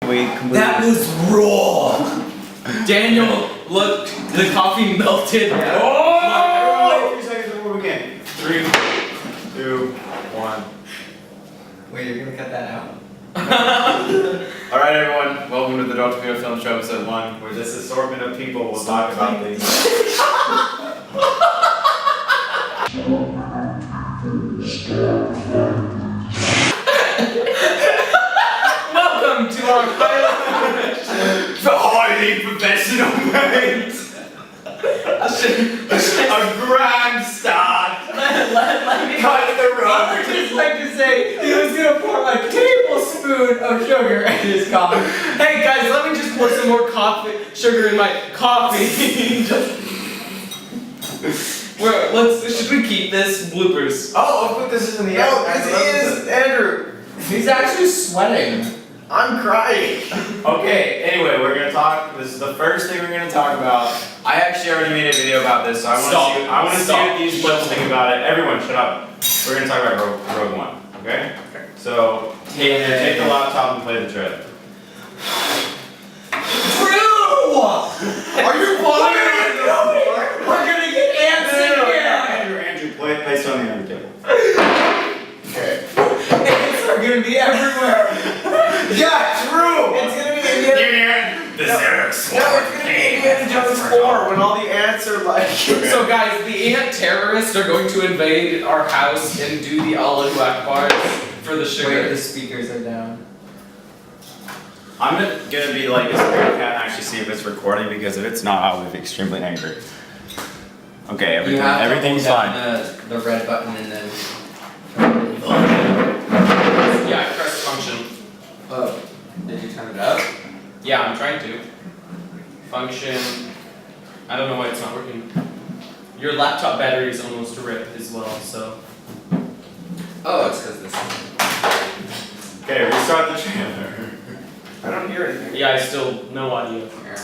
That was raw! Daniel, look, the coffee melted. Yeah. Oh! Wait 3 seconds before we begin. 3, 2, 1. Wait, you're gonna cut that out? Alright everyone, welcome to the DullTorpedoFilms show episode 1, where this assortment of people will talk about things. Welcome to our pilot The highly professional mate! A grand start! Let me Cut the I road! would just like to say he was gonna pour a tablespoon of sugar in his coffee. Hey guys, let me just pour some more sugar in my coffee. Should we keep this bloopers? Oh, I'll put this in the No, this is Andrew. He's actually sweating. I'm crying. Okay, anyway, we're gonna talk. This is the first thing we're gonna talk about. I actually already made a video about this, so I want to see what these clips think about it. Everyone, shut up. We're gonna talk about Rogue One. Okay? Okay. So take the laptop and play the trailer. Drew! Are you following? We're gonna get antsy here. Andrew, play something on the table. Okay. Ants are gonna be everywhere. Yeah, true. It's gonna be The Xerox No, it's gonna be Indiana Jones 4 when all the ants are like. So guys, the ant terrorists are going to invade our house and do the Allahu Akbar for the sugar. Wait, the speakers are down. I'm gonna be like a spirit cat and actually see if it's recording, because if it's not, I will be extremely angry. Okay, everything's fine. The red button and then. Yeah, press function. Oh, did you turn it up? Yeah, I'm trying to. Function. I don't know why it's not working. Your laptop battery is almost ripped as well, so. Oh, it's because this. Okay, restart the trailer. I don't hear anything. Yeah, I still no audio. Here.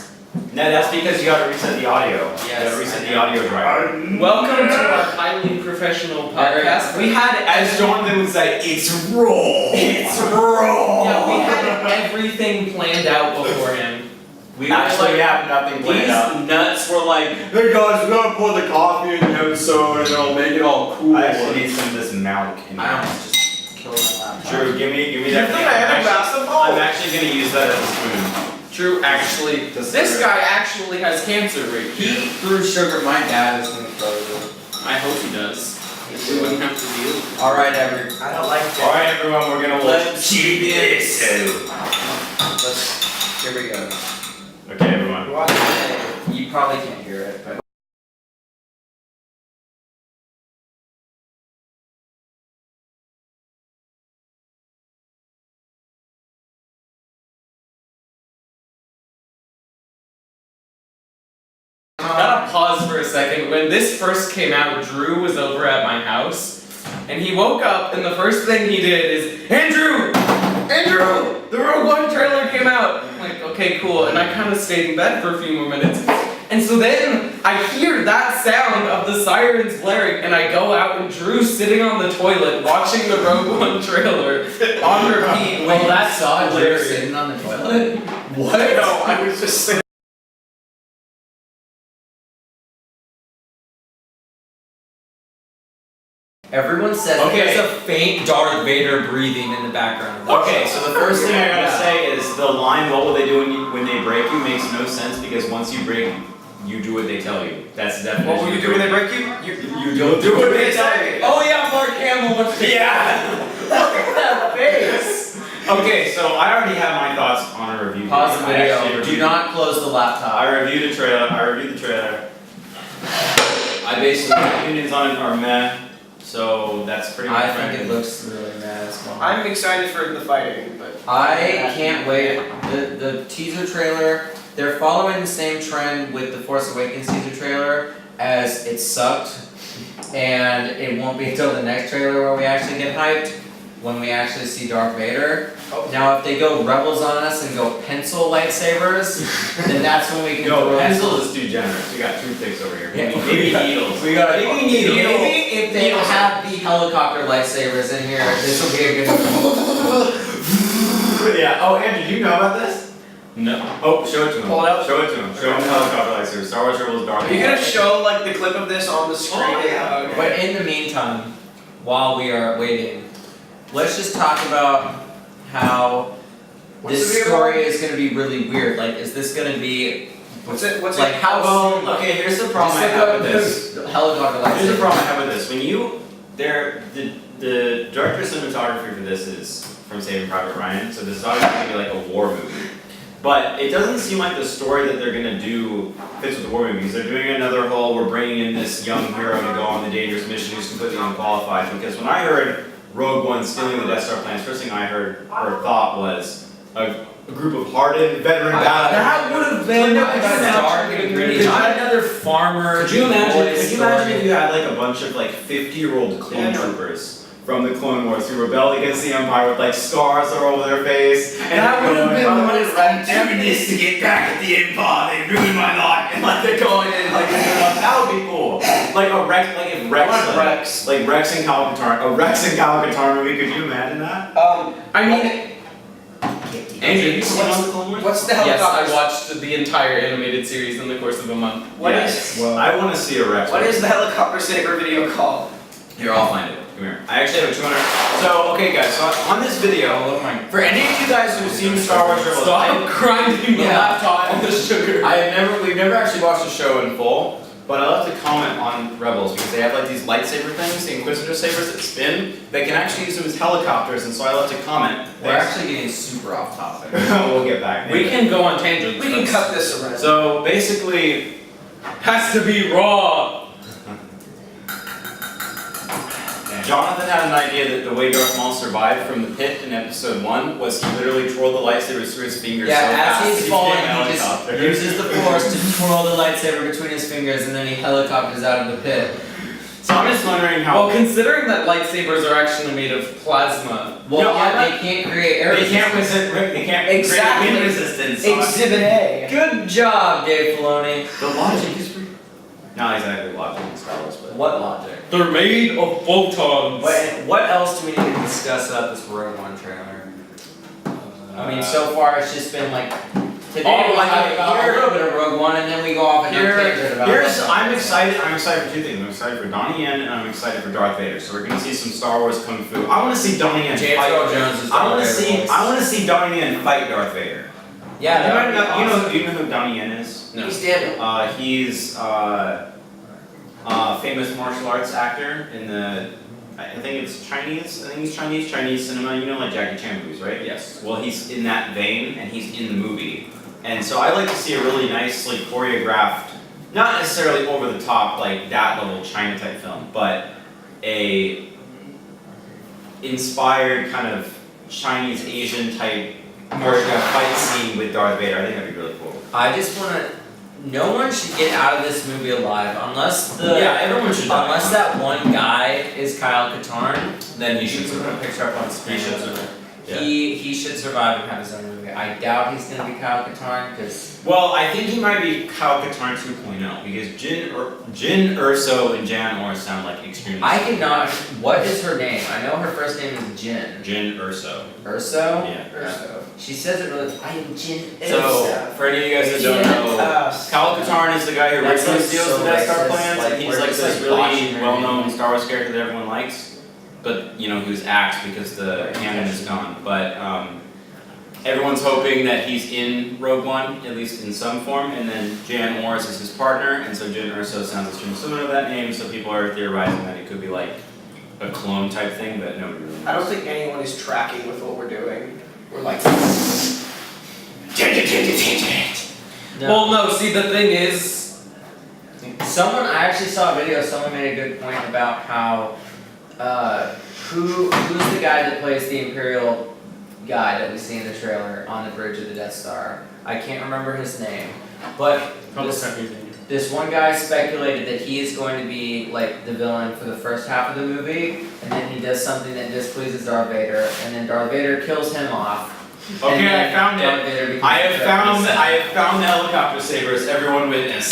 No, that's because you gotta reset the audio. Yes, You gotta reset the audio driver. Welcome to our highly professional podcast. We had, As Jonathan would say, it's raw. It's raw. Yeah, we had everything planned out beforehand. We actually have nothing planned out. These nuts were like, Hey guys, we're gonna pour the coffee in the episode and it'll make it all cool. I actually need some of this milk in I there. almost just killed my laptop. Drew, give me that thing. I'm actually gonna use that as a spoon. Drew actually, this guy actually has cancer right here. He threw sugar. My dad is gonna throw it. I hope he does. We wouldn't have to deal. Alright, I don't like that. Alright everyone, we're gonna watch this. Here we go. Okay everyone. You probably can't hear it, but. Gotta pause for a second. When this first came out, Drew was over at my house, and he woke up, and the first thing he did is, Andrew! The Rogue One trailer came out! I'm like, okay, cool. And I kind of stayed in bed for a few more minutes. And so then, I hear that sound of the sirens blaring, and I go out, and Drew's sitting on the toilet watching the Rogue One trailer on repeat. Well, that's saw Drew sitting on the toilet? What? No, I was just sitting. Everyone says Okay. there's a faint Darth Vader breathing in the background. Okay, so the first thing I gotta say is the line, what will they do when they break you, makes no sense, because once you break, you do what they tell you. That's the definition. What will you do when they break you? You don't do what they tell you. Oh yeah, Mark Hamill wants to. Yeah! Look at that face! Okay, so I already have my thoughts on a review. Pause the I actually video. Do reviewed- not close the laptop. I reviewed the trailer. I basically, my opinions on it are meh, so that's pretty much I think it looks really mad as well. I'm excited for the fighting, but I can't wait. The teaser trailer, they're following the same trend with the Force Awakens teaser trailer as it sucked, and it won't be until the next trailer where we actually get hyped, when we actually see Darth Vader. Now if they go Rebels on us and go pencil lightsabers, then that's when we can No, go pencil is too generous. We got toothpicks over here. Yeah. Maybe needles. We got Maybe needles. Maybe if they have the helicopter lightsabers in here, this will be a good. Yeah. Oh, Andrew, do you know about this? No. Oh, show it to him. Pull it up. Show it to him. Show him the helicopter lightsaber. Star Wars Rebels Darth Are you Vader. gonna show like the clip of this on the screen? Oh, yeah. Okay. But in the meantime, while we are waiting, let's just talk about how What's this the video story called? is going to be really weird. Like, is this going to be What's like it? how soon? Well, okay, here's the problem I Just have look with up this. the helicopter lightsaber. Here's the problem I have with this. When you, the director of cinematography for this is from Saving Private Ryan, so this is obviously going to be like a war movie. But it doesn't seem like the story that they're going to do fits with the war movies. They're doing another whole, we're bringing in this young hero to go on the dangerous mission who's completely unqualified. Because when I heard Rogue One stealing the Death Star plans, first thing I heard or thought was a group of hardened veteran battalions. That would have been Could dark and gritty. Not another farmer. Could you imagine story. if you had like a bunch of like 50-year-old clone troopers from the Clone Wars who rebelled against the Empire with like scars all over their face? And That would have been going, what it's like. doing this to get back at the Empire, they ruined my life. And like they're going in like that would be cool. Like a Rex, like if Rex, I want Rex. like Rex and Cal Katarn, a Rex and Cal Katarn movie. Could you imagine that? I mean, Andrew, have you seen on the Clone Wars? what's the Yes, helicopter? I watched the entire animated series in the course of a month. What Yes. is- Well, I want to see a Rex. What is the helicopter saber video called? Here, I'll find it. Come here. I actually have a 200. So, okay, guys. So on this video, for any of you guys who've seen Star Wars Rebels, Stop grinding the Yeah. laptop on the sugar. we've never actually watched the show in full, but I love to comment on Rebels because they have like these lightsaber things, the Inquisitor sabers that spin. They can actually use them as helicopters, and so I love to comment. we're actually getting super off topic. We'll get back. We can go on tangents. We can cut this around. So basically, Has to be raw. Jonathan had an idea that the way Darth Maul survived from the pit in Episode 1 was he literally twirled the lightsabers through his fingers so Yeah, fast as he's that falling, became a he just helicopter. uses the force to twirl the lightsaber between his fingers, and then he helicopters out of the pit. So I'm just wondering how. Well, considering that lightsabers are actually made of plasma. Well, No, yeah, I'm they can't create air They can't resistance. They can't Exactly. create wind resistance. So Exhibit A. Good job, Dave Filoni. the logic is pretty. Not exactly logic in Star Wars, but. What logic? They're made of photons. What else do we need to discuss about this Rogue One trailer? I mean, so far it's just been like today Oh, we like, talk about a little bit of Rogue One, and then we go off and tangent about. I'm excited for two things. I'm excited for Donnie Yen and I'm excited for Darth Vader. So we're gonna see some Star Wars kung fu. I want to see Donnie Yen James fight. Earl Jones is I want to Darth see. Vader's I want to see Donnie Yen fight Darth Vader. Yeah, that would be you know. awesome. Do you know who Donnie Yen is? No. He's dead. He's famous martial arts actor in the. I think it's Chinese. I think he's Chinese cinema. You know, like Jackie Chan movies, right? Yes. Well, he's in that vein, and he's in the movie. And so I like to see a really nicely choreographed, not necessarily over the top like that level China type film, but a inspired kind of Chinese Asian type choreographed fight scene with Darth Vader. I think that'd be really cool. I just want to. No one should get out of this movie alive unless everyone should. die. unless that one guy is Kyle Katarn. Then he You should can put a survive. picture up on screen. He should survive. Yeah. He should survive and have his own movie. I doubt he's gonna be Kyle Katarn because Well, I think he might be Kyle Katarn 2.0 because Jin Urso and Jan Or sound like extremely. I cannot. What is her name? I know her first name is Jin. Jin Urso. Urso. Yeah. Urso. She says it really. I am Jin. So, for any of you guys that don't know, Kyle Katarn is the guy who That's originally like steals so the Death Star racist, plans, like, and he's we're like just, this like, really watching her well-known name. Star Wars character that everyone likes. But you know, he was axed because the canon is gone. But everyone's hoping that he's in Rogue One, at least in some form, and then Jan Morris is his partner, and so Jin Urso sounds extremely similar to that name, so people are theorizing that it could be like a clone type thing, but nobody really knows. I don't think anyone is tracking with what we're doing. We're like. No. Well, no. See, the thing is, I actually saw a video. Someone made a good point about how who's the guy that plays the Imperial guy that we see in the trailer on the bridge of the Death Star. I can't remember his name, but this one guy speculated that he is going to be like the villain for the first half of the movie, and then he does something that displeases Darth Vader, and then Darth Vader kills him off. and Okay, then I found Darth it. Vader becomes I have the found threat. the helicopter sabers. Everyone witness.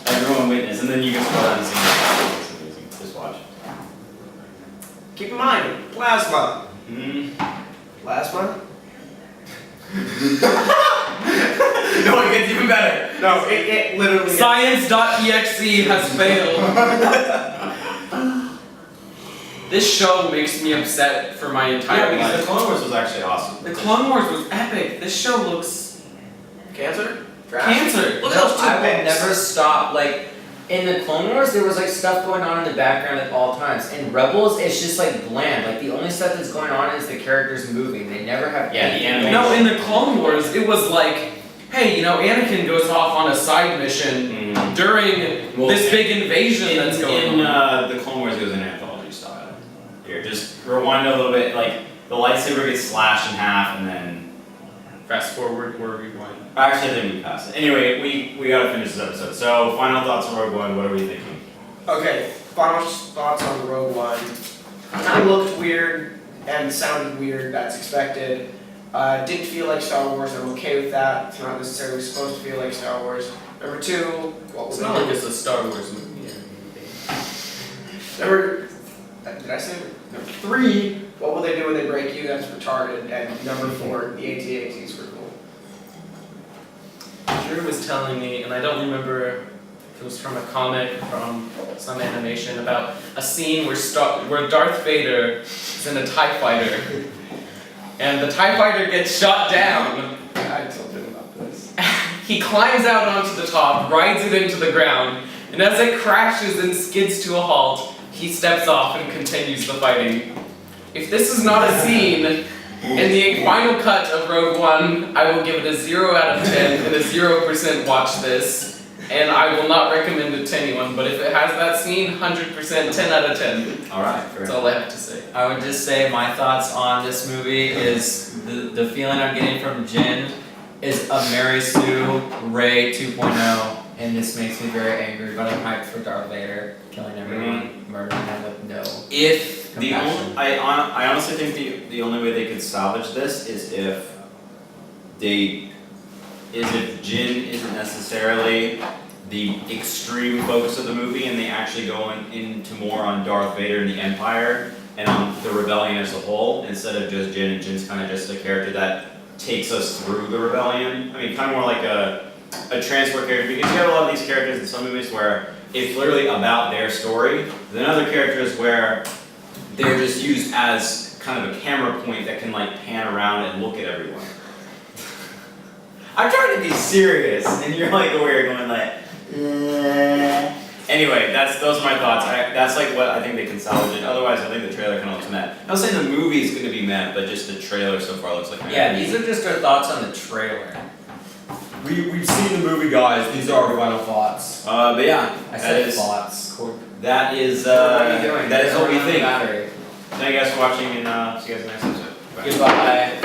Everyone witness, and then you can scroll down and see it. It's amazing. Just watch. Keep in mind, plasma. Mm. Plasma? No, it gets even better. No, it literally. Science.exe has failed. This show makes me upset for my Yeah, entire because life. the Clone Wars was actually awesome. The Clone Wars was epic. This show looks Cancer? Trash? cancer. Look at those two I will pigs. never stop. Like in the Clone Wars, there was like stuff going on in the background at all times. In Rebels, it's just like bland. Like the only stuff that's going on is the characters moving. They never have Yeah, the anything. animation. No, in the Clone Wars, it was like, hey, Anakin goes off on a side mission during Well, this big invasion that's going on. the Clone Wars goes in anthology style. Here, just rewind a little bit. Like the lightsaber gets slashed in half, and then. Fast forward, where are we going? Actually, I think we passed it. Anyway, we gotta finish this episode. So, final thoughts on Rogue One. What are we thinking? Okay, final thoughts on Rogue One. Kind of looked weird and sounded weird, that's expected. Didn't feel like Star Wars, I'm okay with that. It's not necessarily supposed to feel like Star Wars. Number two, what was It's not like it's a Star Wars movie. Number, did I say? Number three, what will they do when they break you? That's retarded. And number four, the AT-ATs were cool. Drew was telling me, and I don't remember if it was from a comic, from some animation, about a scene where Darth Vader is in a TIE fighter, and the TIE fighter gets shot down. I told him about this. He climbs out onto the top, rides it into the ground, and as it crashes and skids to a halt, he steps off and continues the fighting. If this is not a scene in the final cut of Rogue One, I will give it a 0 out of 10 and a 0% watch this, and I will not recommend it to anyone, but if it has that scene, 100% 10 out of 10. Alright, That's all I have to say. I would just say my thoughts on this movie is the feeling I'm getting from Jin is a Mary Sue Rey 2.0, and this makes me very angry, but I'm hyped for Darth Vader killing everyone, murdering them with no If the compassion. only, I honestly think the only way they could salvage this is if Jin isn't necessarily the extreme focus of the movie, and they actually go into more on Darth Vader and the Empire and on the rebellion as a whole, instead of just Jin. And Jin's kind of just a character that takes us through the rebellion. I mean, kind of more like a transport character, because you have a lot of these characters in some movies where it's literally about their story. Then other characters where they're just used as kind of a camera point that can like pan around and look at everyone. I'm trying to be serious, and you're like over here going like, Anyway, those are my thoughts. That's like what I think they can salvage it. Otherwise, I think the trailer kind of looks meh. I'm not saying the movie is going to be meh, but just the trailer so far looks like meh. Yeah, these are just our thoughts on the trailer. We've seen the movie, guys. These are our final thoughts. But yeah, I said thoughts. that is What are you doing? that is what we think. Battery. Thank you guys for watching, and see you guys in the next episode. Bye. Goodbye.